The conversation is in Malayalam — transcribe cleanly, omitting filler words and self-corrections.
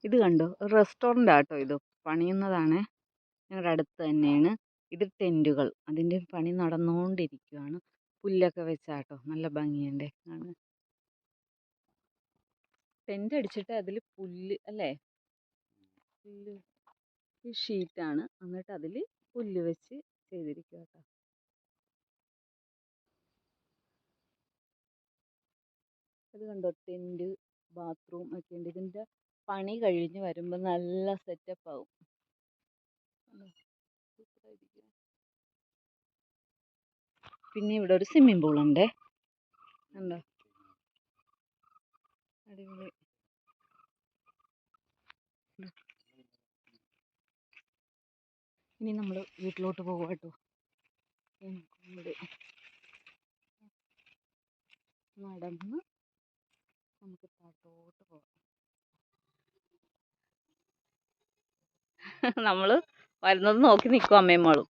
ഇത് കണ്ടോ, റെസ്റ്റോറൻ്റ് ആട്ടോ ഇത്. പണിയുന്നതാണ്, ഞങ്ങളുടെ അടുത്ത് തന്നെയാണ്. ഇത് ടെൻറ്റുകൾ, അതിൻ്റെ പണി നടന്നുകൊണ്ടിരിക്കുകയാണ്. പുല്ലൊക്കെ വെച്ചാട്ടോ, നല്ല ഭംഗിയുണ്ട്. ടെൻ്റ് അടിച്ചിട്ട് അതിൽ പുല്ല് അല്ലേ, പുല്ല് ഷീറ്റാണ്, എന്നിട്ട് അതിൽ പുല്ല് വെച്ച് ചെയ്തിരിക്കുക കേട്ടോ. അത് കണ്ടോ, ടെൻറ്റ്, ബാത്റൂം ഒക്കെ ഉണ്ട്. ഇതിൻ്റെ പണി കഴിഞ്ഞ് വരുമ്പോൾ നല്ല സെറ്റപ്പ് ആവും. പിന്നെ ഇവിടെ ഒരു സ്വിമ്മിംഗ് പൂൾ ഉണ്ട്, ഉണ്ടോ, അടിപൊളി. ഇനി നമ്മൾ വീട്ടിലോട്ട് പോകാം കേട്ടോ. നടന്ന് നമുക്ക് താഴോട്ട് പോകാം. നമ്മൾ വരുന്നത് നോക്കി നിൽക്കും അമ്മയും മോളും.